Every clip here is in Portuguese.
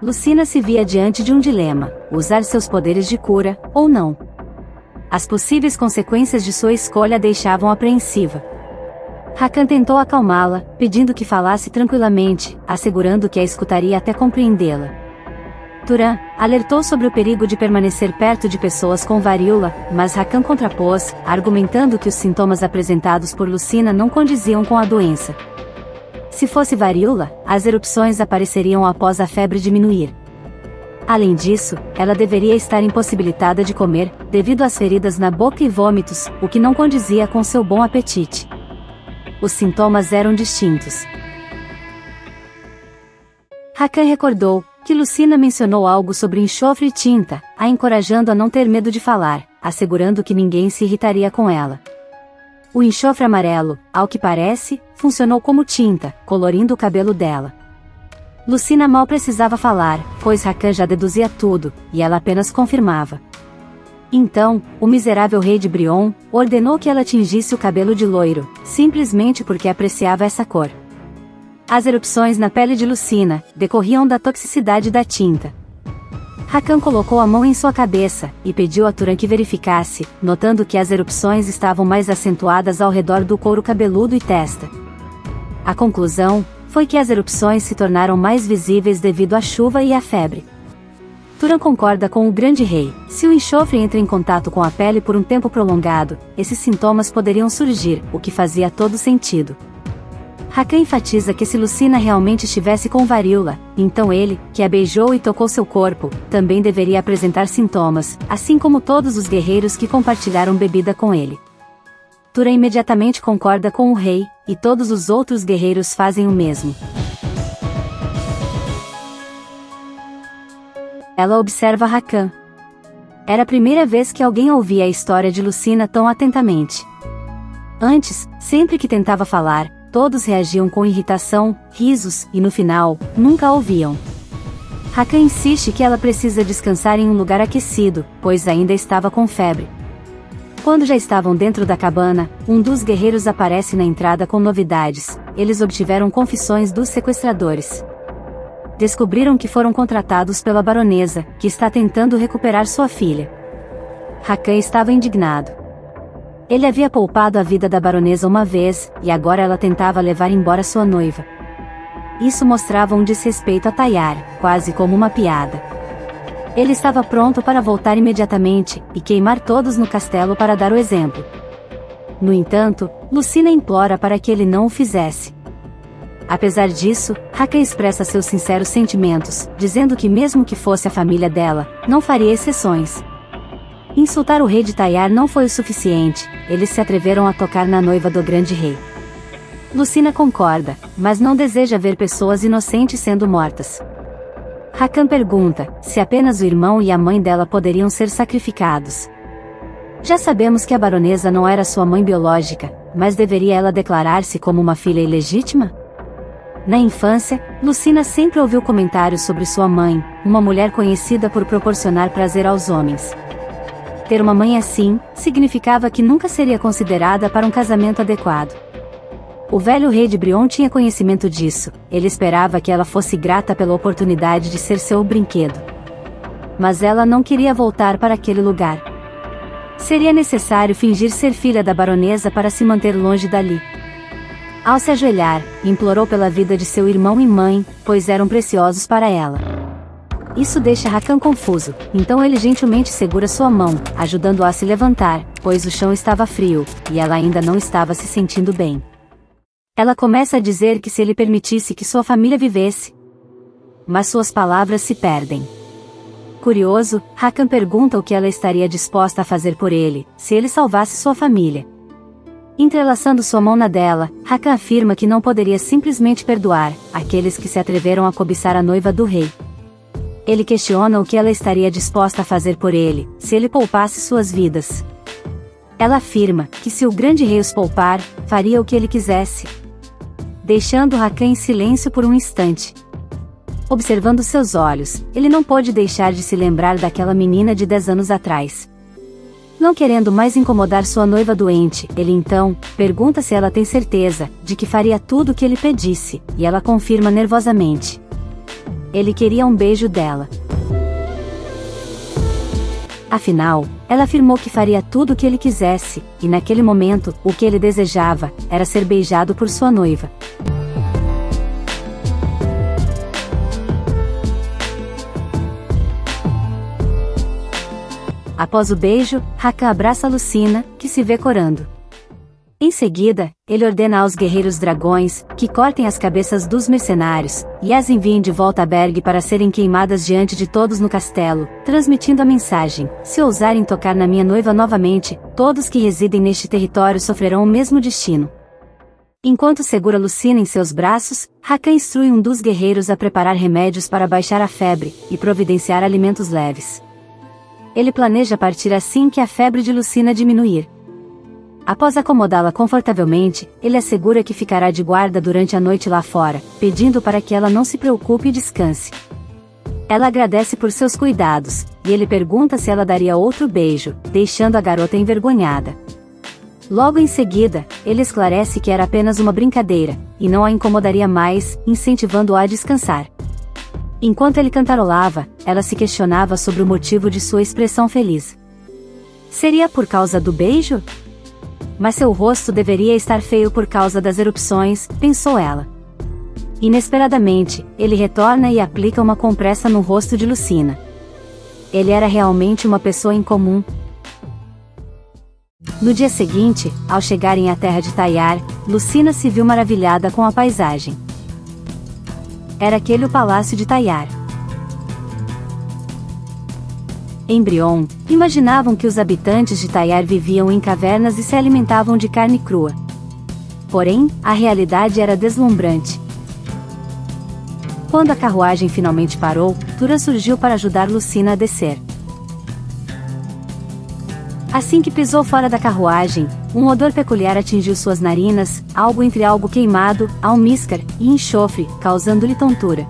Lucina se via diante de um dilema: usar seus poderes de cura, ou não. As possíveis consequências de sua escolha a deixavam apreensiva. Hakan tentou acalmá-la, pedindo que falasse tranquilamente, assegurando que a escutaria até compreendê-la. Turan alertou sobre o perigo de permanecer perto de pessoas com varíola, mas Hakan contrapôs, argumentando que os sintomas apresentados por Lucina não condiziam com a doença. Se fosse varíola, as erupções apareceriam após a febre diminuir. Além disso, ela deveria estar impossibilitada de comer, devido às feridas na boca e vômitos, o que não condizia com seu bom apetite. Os sintomas eram distintos. Hakan recordou que Lucina mencionou algo sobre enxofre e tinta, a encorajando a não ter medo de falar, assegurando que ninguém se irritaria com ela. O enxofre amarelo, ao que parece, funcionou como tinta, colorindo o cabelo dela. Lucina mal precisava falar, pois Hakan já deduzia tudo, e ela apenas confirmava. Então, o miserável rei de Brion ordenou que ela tingisse o cabelo de loiro, simplesmente porque apreciava essa cor. As erupções na pele de Lucina decorriam da toxicidade da tinta. Hakan colocou a mão em sua cabeça e pediu a Turan que verificasse, notando que as erupções estavam mais acentuadas ao redor do couro cabeludo e testa. A conclusão foi que as erupções se tornaram mais visíveis devido à chuva e à febre. Turan concorda com o grande rei: se o enxofre entra em contato com a pele por um tempo prolongado, esses sintomas poderiam surgir, o que fazia todo sentido. Hakan enfatiza que se Lucina realmente estivesse com varíola, então ele, que a beijou e tocou seu corpo, também deveria apresentar sintomas, assim como todos os guerreiros que compartilharam bebida com ele. Turan imediatamente concorda com o rei, e todos os outros guerreiros fazem o mesmo. Ela observa Hakan. Era a primeira vez que alguém ouvia a história de Lucina tão atentamente. Antes, sempre que tentava falar, todos reagiam com irritação, risos, e no final, nunca a ouviam. Hakan insiste que ela precisa descansar em um lugar aquecido, pois ainda estava com febre. Quando já estavam dentro da cabana, um dos guerreiros aparece na entrada com novidades. Eles obtiveram confissões dos sequestradores. Descobriram que foram contratados pela baronesa, que está tentando recuperar sua filha. Hakan estava indignado. Ele havia poupado a vida da baronesa uma vez, e agora ela tentava levar embora sua noiva. Isso mostrava um desrespeito a Tayar, quase como uma piada. Ele estava pronto para voltar imediatamente, e queimar todos no castelo para dar o exemplo. No entanto, Lucina implora para que ele não o fizesse. Apesar disso, Hakan expressa seus sinceros sentimentos, dizendo que mesmo que fosse a família dela, não faria exceções. Insultar o rei de Tayar não foi o suficiente, eles se atreveram a tocar na noiva do grande rei. Lucina concorda, mas não deseja ver pessoas inocentes sendo mortas. Hakan pergunta se apenas o irmão e a mãe dela poderiam ser sacrificados. Já sabemos que a baronesa não era sua mãe biológica, mas deveria ela declarar-se como uma filha ilegítima? Na infância, Lucina sempre ouviu comentários sobre sua mãe, uma mulher conhecida por proporcionar prazer aos homens. Ter uma mãe assim, significava que nunca seria considerada para um casamento adequado. O velho rei de Brion tinha conhecimento disso, ele esperava que ela fosse grata pela oportunidade de ser seu brinquedo. Mas ela não queria voltar para aquele lugar. Seria necessário fingir ser filha da baronesa para se manter longe dali. Ao se ajoelhar, implorou pela vida de seu irmão e mãe, pois eram preciosos para ela. Isso deixa Hakan confuso, então ele gentilmente segura sua mão, ajudando-a a se levantar, pois o chão estava frio, e ela ainda não estava se sentindo bem. Ela começa a dizer que se ele permitisse que sua família vivesse. Mas suas palavras se perdem. Curioso, Hakan pergunta o que ela estaria disposta a fazer por ele, se ele salvasse sua família. Entrelaçando sua mão na dela, Hakan afirma que não poderia simplesmente perdoar aqueles que se atreveram a cobiçar a noiva do rei. Ele questiona o que ela estaria disposta a fazer por ele, se ele poupasse suas vidas. Ela afirma que se o grande rei os poupar, faria o que ele quisesse. Deixando Hakan em silêncio por um instante. Observando seus olhos, ele não pôde deixar de se lembrar daquela menina de 10 anos atrás. Não querendo mais incomodar sua noiva doente, ele então pergunta se ela tem certeza de que faria tudo o que ele pedisse, e ela confirma nervosamente. Ele queria um beijo dela. Afinal, ela afirmou que faria tudo o que ele quisesse, e naquele momento, o que ele desejava, era ser beijado por sua noiva. Após o beijo, Hakan abraça Lucina, que se vê corando. Em seguida, ele ordena aos guerreiros dragões, que cortem as cabeças dos mercenários, e as enviem de volta a Berg para serem queimadas diante de todos no castelo, transmitindo a mensagem: se ousarem tocar na minha noiva novamente, todos que residem neste território sofrerão o mesmo destino. Enquanto segura Lucina em seus braços, Hakan instrui um dos guerreiros a preparar remédios para baixar a febre, e providenciar alimentos leves. Ele planeja partir assim que a febre de Lucina diminuir. Após acomodá-la confortavelmente, ele assegura que ficará de guarda durante a noite lá fora, pedindo para que ela não se preocupe e descanse. Ela agradece por seus cuidados, e ele pergunta se ela daria outro beijo, deixando a garota envergonhada. Logo em seguida, ele esclarece que era apenas uma brincadeira, e não a incomodaria mais, incentivando-a a descansar. Enquanto ele cantarolava, ela se questionava sobre o motivo de sua expressão feliz. Seria por causa do beijo? Mas seu rosto deveria estar feio por causa das erupções, pensou ela. Inesperadamente, ele retorna e aplica uma compressa no rosto de Lucina. Ele era realmente uma pessoa incomum. No dia seguinte, ao chegarem à terra de Tayar, Lucina se viu maravilhada com a paisagem. Era aquele o palácio de Tayar. Em Brion, imaginavam que os habitantes de Tayar viviam em cavernas e se alimentavam de carne crua. Porém, a realidade era deslumbrante. Quando a carruagem finalmente parou, Tura surgiu para ajudar Lucina a descer. Assim que pisou fora da carruagem, um odor peculiar atingiu suas narinas, algo entre algo queimado, almíscar e enxofre, causando-lhe tontura.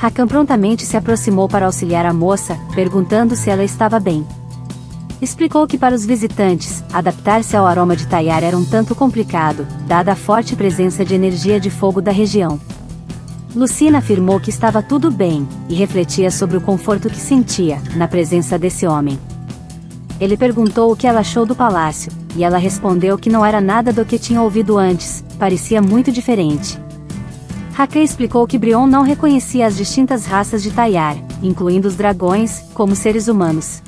Hakan prontamente se aproximou para auxiliar a moça, perguntando se ela estava bem. Explicou que para os visitantes, adaptar-se ao aroma de Tayar era um tanto complicado, dada a forte presença de energia de fogo da região. Lucina afirmou que estava tudo bem, e refletia sobre o conforto que sentia, na presença desse homem. Ele perguntou o que ela achou do palácio, e ela respondeu que não era nada do que tinha ouvido antes, parecia muito diferente. Hakan explicou que Brion não reconhecia as distintas raças de Tayar, incluindo os dragões, como seres humanos.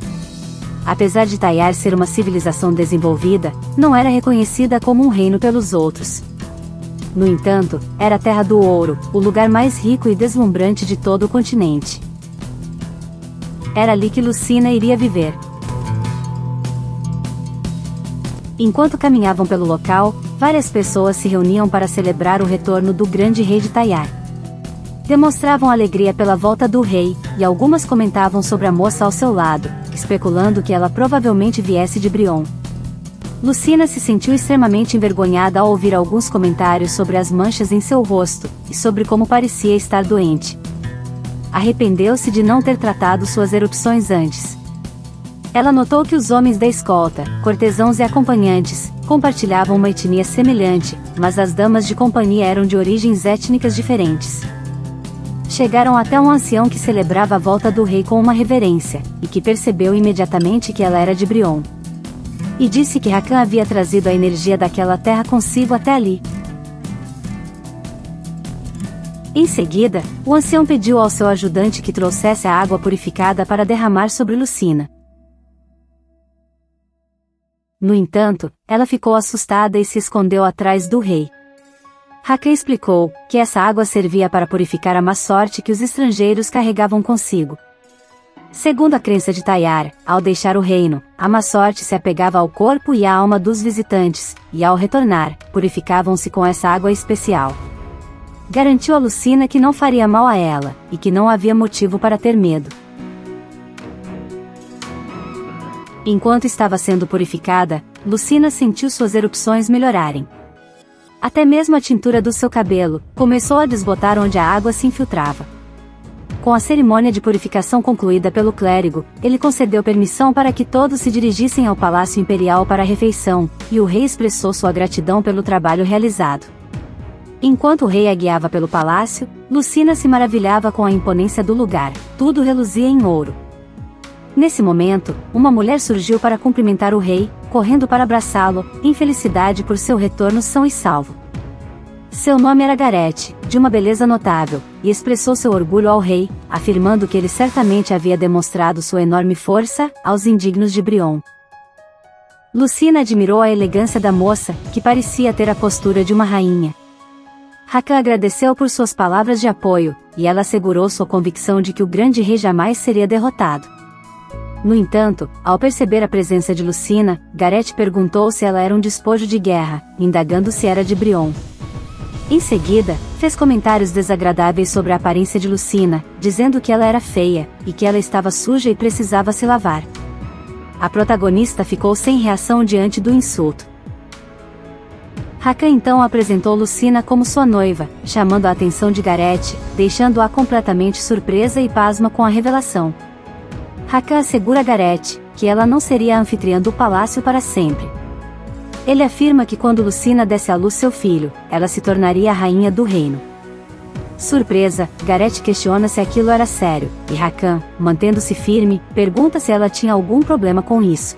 Apesar de Tayar ser uma civilização desenvolvida, não era reconhecida como um reino pelos outros. No entanto, era a Terra do Ouro, o lugar mais rico e deslumbrante de todo o continente. Era ali que Lucina iria viver. Enquanto caminhavam pelo local, várias pessoas se reuniam para celebrar o retorno do grande rei de Tayar. Demonstravam alegria pela volta do rei, e algumas comentavam sobre a moça ao seu lado, especulando que ela provavelmente viesse de Brion. Lucina se sentiu extremamente envergonhada ao ouvir alguns comentários sobre as manchas em seu rosto, e sobre como parecia estar doente. Arrependeu-se de não ter tratado suas erupções antes. Ela notou que os homens da escolta, cortesãos e acompanhantes, compartilhavam uma etnia semelhante, mas as damas de companhia eram de origens étnicas diferentes. Chegaram até um ancião que celebrava a volta do rei com uma reverência, e que percebeu imediatamente que ela era de Brion. E disse que Hakan havia trazido a energia daquela terra consigo até ali. Em seguida, o ancião pediu ao seu ajudante que trouxesse a água purificada para derramar sobre Lucina. No entanto, ela ficou assustada e se escondeu atrás do rei. Hakan explicou que essa água servia para purificar a má sorte que os estrangeiros carregavam consigo. Segundo a crença de Tayar, ao deixar o reino, a má sorte se apegava ao corpo e à alma dos visitantes, e ao retornar, purificavam-se com essa água especial. Garantiu a Lucina que não faria mal a ela, e que não havia motivo para ter medo. Enquanto estava sendo purificada, Lucina sentiu suas erupções melhorarem. Até mesmo a tintura do seu cabelo começou a desbotar onde a água se infiltrava. Com a cerimônia de purificação concluída pelo clérigo, ele concedeu permissão para que todos se dirigissem ao Palácio Imperial para a refeição, e o rei expressou sua gratidão pelo trabalho realizado. Enquanto o rei a guiava pelo palácio, Lucina se maravilhava com a imponência do lugar, tudo reluzia em ouro. Nesse momento, uma mulher surgiu para cumprimentar o rei, correndo para abraçá-lo, em felicidade por seu retorno são e salvo. Seu nome era Garete, de uma beleza notável, e expressou seu orgulho ao rei, afirmando que ele certamente havia demonstrado sua enorme força aos indignos de Brion. Lucina admirou a elegância da moça, que parecia ter a postura de uma rainha. Hakan agradeceu por suas palavras de apoio, e ela assegurou sua convicção de que o grande rei jamais seria derrotado. No entanto, ao perceber a presença de Lucina, Garete perguntou se ela era um despojo de guerra, indagando se era de Brion. Em seguida, fez comentários desagradáveis sobre a aparência de Lucina, dizendo que ela era feia, e que ela estava suja e precisava se lavar. A protagonista ficou sem reação diante do insulto. Hakan então apresentou Lucina como sua noiva, chamando a atenção de Garete, deixando-a completamente surpresa e pasma com a revelação. Hakan assegura a Garete que ela não seria a anfitriã do palácio para sempre. Ele afirma que quando Lucina desse à luz seu filho, ela se tornaria a rainha do reino. Surpresa, Garete questiona se aquilo era sério, e Hakan, mantendo-se firme, pergunta se ela tinha algum problema com isso.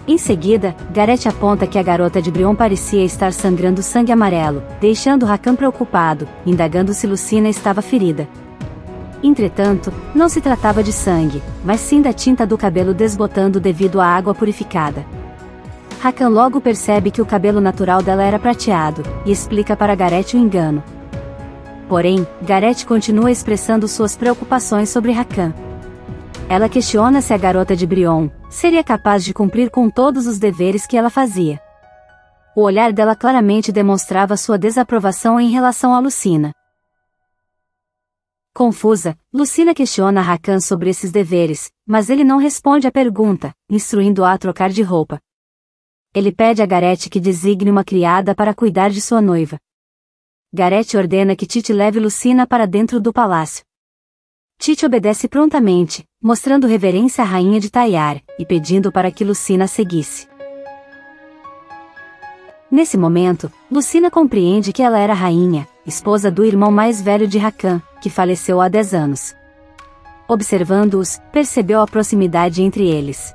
Em seguida, Garete aponta que a garota de Brion parecia estar sangrando sangue amarelo, deixando Hakan preocupado, indagando se Lucina estava ferida. Entretanto, não se tratava de sangue, mas sim da tinta do cabelo desbotando devido à água purificada. Hakan logo percebe que o cabelo natural dela era prateado, e explica para Garete o engano. Porém, Garete continua expressando suas preocupações sobre Hakan. Ela questiona se a garota de Brion seria capaz de cumprir com todos os deveres que ela fazia. O olhar dela claramente demonstrava sua desaprovação em relação a Lucina. Confusa, Lucina questiona Hakan sobre esses deveres, mas ele não responde à pergunta, instruindo-a a trocar de roupa. Ele pede a Garete que designe uma criada para cuidar de sua noiva. Garete ordena que Tite leve Lucina para dentro do palácio. Tite obedece prontamente, mostrando reverência à rainha de Taiar, e pedindo para que Lucina a seguisse. Nesse momento, Lucina compreende que ela era rainha, esposa do irmão mais velho de Hakan, que faleceu há 10 anos. Observando-os, percebeu a proximidade entre eles.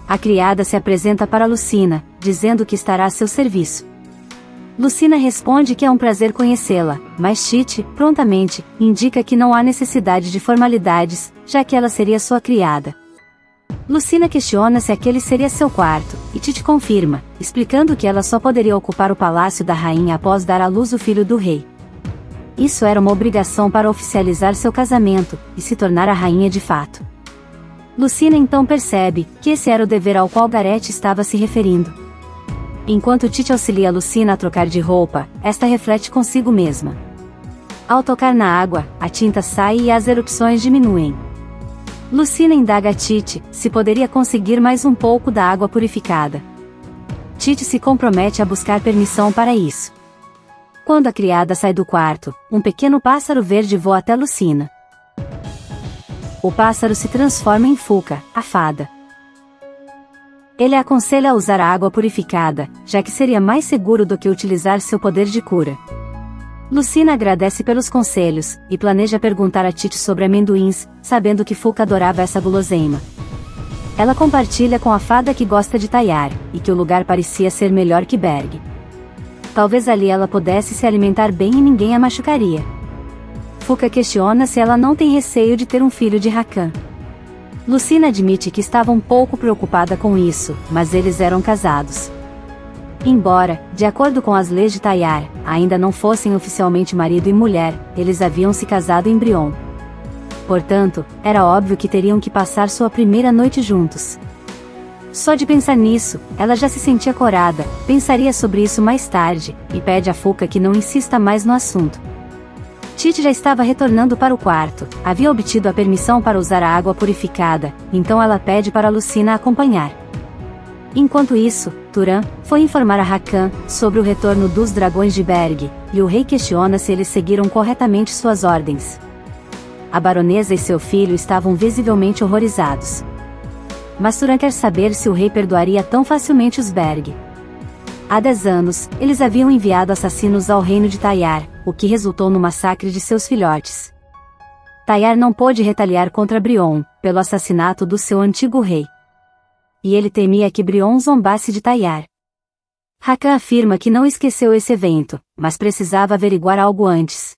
A criada se apresenta para Lucina, dizendo que estará a seu serviço. Lucina responde que é um prazer conhecê-la, mas Tite, prontamente, indica que não há necessidade de formalidades, já que ela seria sua criada. Lucina questiona se aquele seria seu quarto, e Tite confirma, explicando que ela só poderia ocupar o palácio da rainha após dar à luz o filho do rei. Isso era uma obrigação para oficializar seu casamento, e se tornar a rainha de fato. Lucina então percebe que esse era o dever ao qual Garete estava se referindo. Enquanto Tite auxilia Lucina a trocar de roupa, esta reflete consigo mesma. Ao tocar na água, a tinta sai e as erupções diminuem. Lucina indaga a Tite se poderia conseguir mais um pouco da água purificada. Tite se compromete a buscar permissão para isso. Quando a criada sai do quarto, um pequeno pássaro verde voa até Lucina. O pássaro se transforma em Fuka, a fada. Ele a aconselha a usar a água purificada, já que seria mais seguro do que utilizar seu poder de cura. Lucina agradece pelos conselhos, e planeja perguntar a Tite sobre amendoins, sabendo que Fuka adorava essa guloseima. Ela compartilha com a fada que gosta de Taiar, e que o lugar parecia ser melhor que Berg. Talvez ali ela pudesse se alimentar bem e ninguém a machucaria. Fuka questiona se ela não tem receio de ter um filho de Hakan. Lucina admite que estava um pouco preocupada com isso, mas eles eram casados. Embora, de acordo com as leis de Taiar, ainda não fossem oficialmente marido e mulher, eles haviam se casado em Brion. Portanto, era óbvio que teriam que passar sua primeira noite juntos. Só de pensar nisso, ela já se sentia corada, pensaria sobre isso mais tarde, e pede a Fuka que não insista mais no assunto. Tite já estava retornando para o quarto, havia obtido a permissão para usar a água purificada, então ela pede para Lucina acompanhar. Enquanto isso, Turan foi informar a Hakan sobre o retorno dos dragões de Berg, e o rei questiona se eles seguiram corretamente suas ordens. A baronesa e seu filho estavam visivelmente horrorizados. Mas Turan quer saber se o rei perdoaria tão facilmente os Berg. Há 10 anos, eles haviam enviado assassinos ao reino de Tayar, o que resultou no massacre de seus filhotes. Tayar não pôde retaliar contra Brion, pelo assassinato do seu antigo rei. E ele temia que Brion zombasse de Tayar. Rakan afirma que não esqueceu esse evento, mas precisava averiguar algo antes.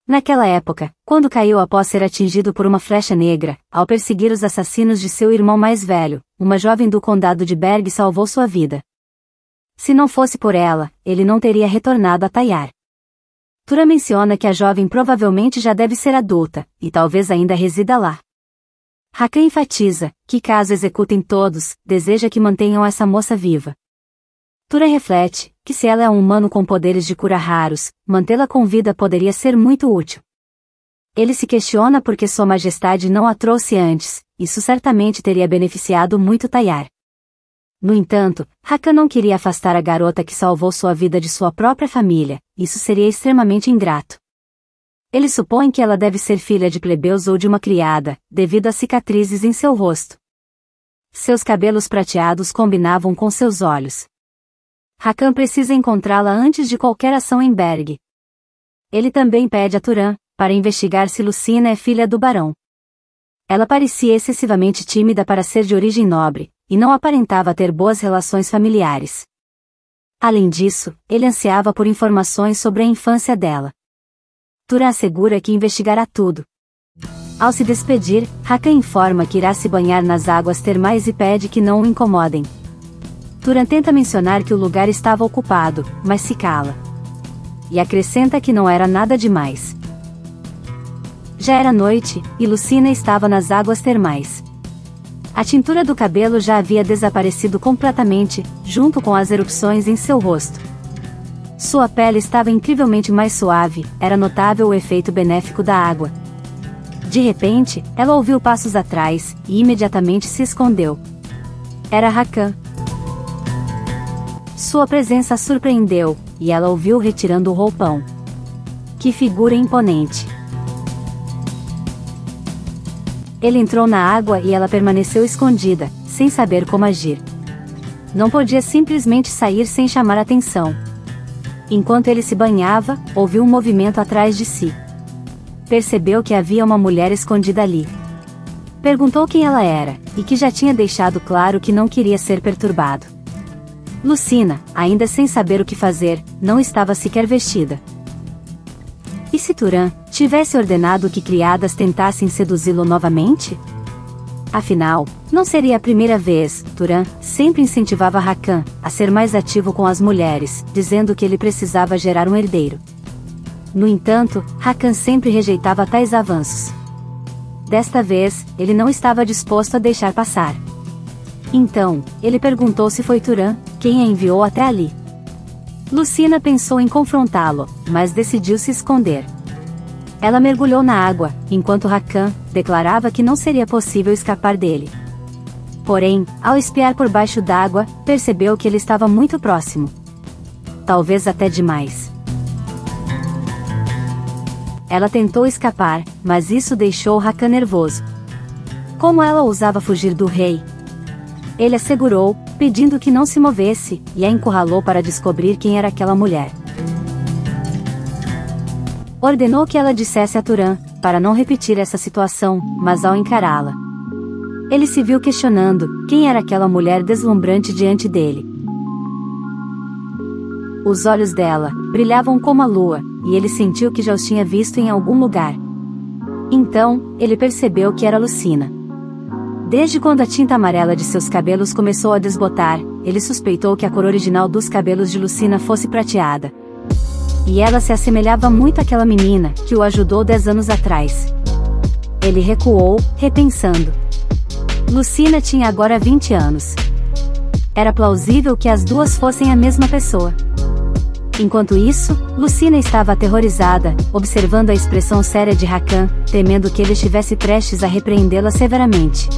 Naquela época, quando caiu após ser atingido por uma flecha negra, ao perseguir os assassinos de seu irmão mais velho, uma jovem do condado de Berg salvou sua vida. Se não fosse por ela, ele não teria retornado a Tayar. Turan menciona que a jovem provavelmente já deve ser adulta, e talvez ainda resida lá. Rakan enfatiza, que caso executem todos, deseja que mantenham essa moça viva. Turan reflete, que se ela é um humano com poderes de cura raros, mantê-la com vida poderia ser muito útil. Ele se questiona por que Sua Majestade não a trouxe antes, isso certamente teria beneficiado muito Tayar. No entanto, Rakan não queria afastar a garota que salvou sua vida de sua própria família, isso seria extremamente ingrato. Ele supõe que ela deve ser filha de plebeus ou de uma criada, devido às cicatrizes em seu rosto. Seus cabelos prateados combinavam com seus olhos. Rakan precisa encontrá-la antes de qualquer ação em Berg. Ele também pede a Turan, para investigar se Lucina é filha do barão. Ela parecia excessivamente tímida para ser de origem nobre, e não aparentava ter boas relações familiares. Além disso, ele ansiava por informações sobre a infância dela. Turan assegura que investigará tudo. Ao se despedir, Rakan informa que irá se banhar nas águas termais e pede que não o incomodem. Turan tenta mencionar que o lugar estava ocupado, mas se cala. E acrescenta que não era nada demais. Já era noite, e Lucina estava nas águas termais. A tintura do cabelo já havia desaparecido completamente, junto com as erupções em seu rosto. Sua pele estava incrivelmente mais suave, era notável o efeito benéfico da água. De repente, ela ouviu passos atrás, e imediatamente se escondeu. Era Rakan. Sua presença a surpreendeu, e ela ouviu retirando o roupão. Que figura imponente! Ele entrou na água e ela permaneceu escondida, sem saber como agir. Não podia simplesmente sair sem chamar atenção. Enquanto ele se banhava, ouviu um movimento atrás de si. Percebeu que havia uma mulher escondida ali. Perguntou quem ela era, e que já tinha deixado claro que não queria ser perturbado. Lucina, ainda sem saber o que fazer, não estava sequer vestida. E se Turan tivesse ordenado que criadas tentassem seduzi-lo novamente? Afinal, não seria a primeira vez. Turan sempre incentivava Rakan a ser mais ativo com as mulheres, dizendo que ele precisava gerar um herdeiro. No entanto, Rakan sempre rejeitava tais avanços. Desta vez, ele não estava disposto a deixar passar. Então, ele perguntou se foi Turan quem a enviou até ali. Lucina pensou em confrontá-lo, mas decidiu se esconder. Ela mergulhou na água, enquanto Rakan declarava que não seria possível escapar dele. Porém, ao espiar por baixo d'água, percebeu que ele estava muito próximo. Talvez até demais. Ela tentou escapar, mas isso deixou Rakan nervoso. Como ela ousava fugir do rei? Ele a segurou, pedindo que não se movesse, e a encurralou para descobrir quem era aquela mulher. Ordenou que ela dissesse a Turan, para não repetir essa situação, mas ao encará-la, ele se viu questionando, quem era aquela mulher deslumbrante diante dele. Os olhos dela brilhavam como a lua, e ele sentiu que já os tinha visto em algum lugar. Então, ele percebeu que era Lucina. Desde quando a tinta amarela de seus cabelos começou a desbotar, ele suspeitou que a cor original dos cabelos de Lucina fosse prateada. E ela se assemelhava muito àquela menina, que o ajudou 10 anos atrás. Ele recuou, repensando. Lucina tinha agora 20 anos. Era plausível que as duas fossem a mesma pessoa. Enquanto isso, Lucina estava aterrorizada, observando a expressão séria de Rakan, temendo que ele estivesse prestes a repreendê-la severamente.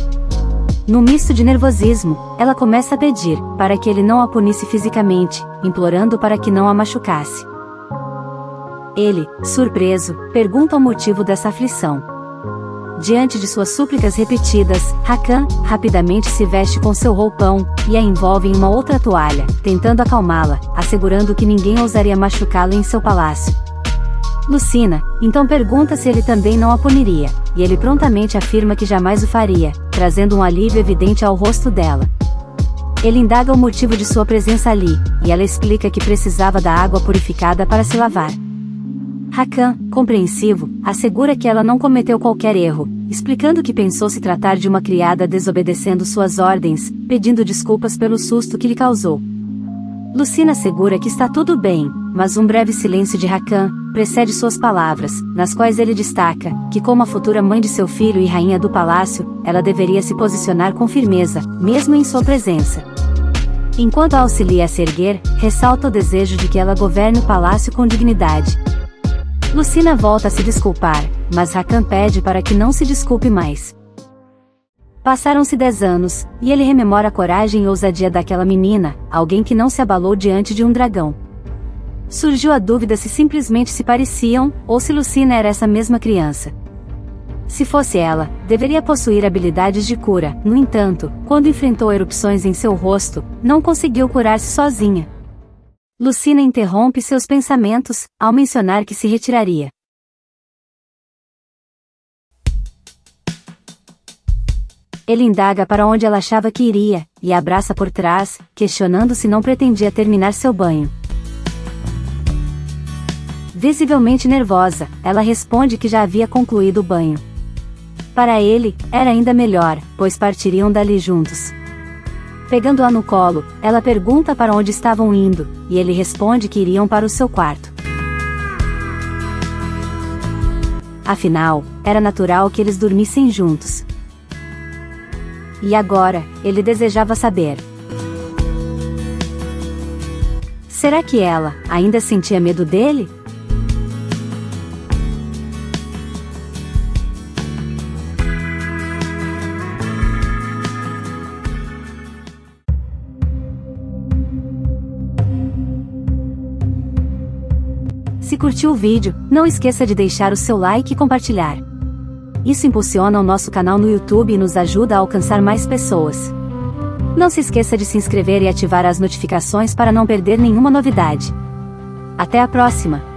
No misto de nervosismo, ela começa a pedir, para que ele não a punisse fisicamente, implorando para que não a machucasse. Ele, surpreso, pergunta o motivo dessa aflição. Diante de suas súplicas repetidas, Hakan rapidamente se veste com seu roupão e a envolve em uma outra toalha, tentando acalmá-la, assegurando que ninguém ousaria machucá-la em seu palácio. Lucina, então pergunta se ele também não a puniria, e ele prontamente afirma que jamais o faria, trazendo um alívio evidente ao rosto dela. Ele indaga o motivo de sua presença ali, e ela explica que precisava da água purificada para se lavar. Hakan, compreensivo, assegura que ela não cometeu qualquer erro, explicando que pensou se tratar de uma criada desobedecendo suas ordens, pedindo desculpas pelo susto que lhe causou. Lucina assegura que está tudo bem, mas um breve silêncio de Hakan precede suas palavras, nas quais ele destaca que, como a futura mãe de seu filho e rainha do palácio, ela deveria se posicionar com firmeza, mesmo em sua presença. Enquanto a auxilia a se erguer, ressalta o desejo de que ela governe o palácio com dignidade. Lucina volta a se desculpar, mas Hakan pede para que não se desculpe mais. Passaram-se 10 anos, e ele rememora a coragem e ousadia daquela menina, alguém que não se abalou diante de um dragão. Surgiu a dúvida se simplesmente se pareciam, ou se Lucina era essa mesma criança. Se fosse ela, deveria possuir habilidades de cura, no entanto, quando enfrentou erupções em seu rosto, não conseguiu curar-se sozinha. Lucina interrompe seus pensamentos, ao mencionar que se retiraria. Ele indaga para onde ela achava que iria, e a abraça por trás, questionando se não pretendia terminar seu banho. Visivelmente nervosa, ela responde que já havia concluído o banho. Para ele, era ainda melhor, pois partiriam dali juntos. Pegando-a no colo, ela pergunta para onde estavam indo, e ele responde que iriam para o seu quarto. Afinal, era natural que eles dormissem juntos. E agora, ele desejava saber. Será que ela ainda sentia medo dele? Se curtiu o vídeo, não esqueça de deixar o seu like e compartilhar. Isso impulsiona o nosso canal no YouTube e nos ajuda a alcançar mais pessoas. Não se esqueça de se inscrever e ativar as notificações para não perder nenhuma novidade. Até a próxima!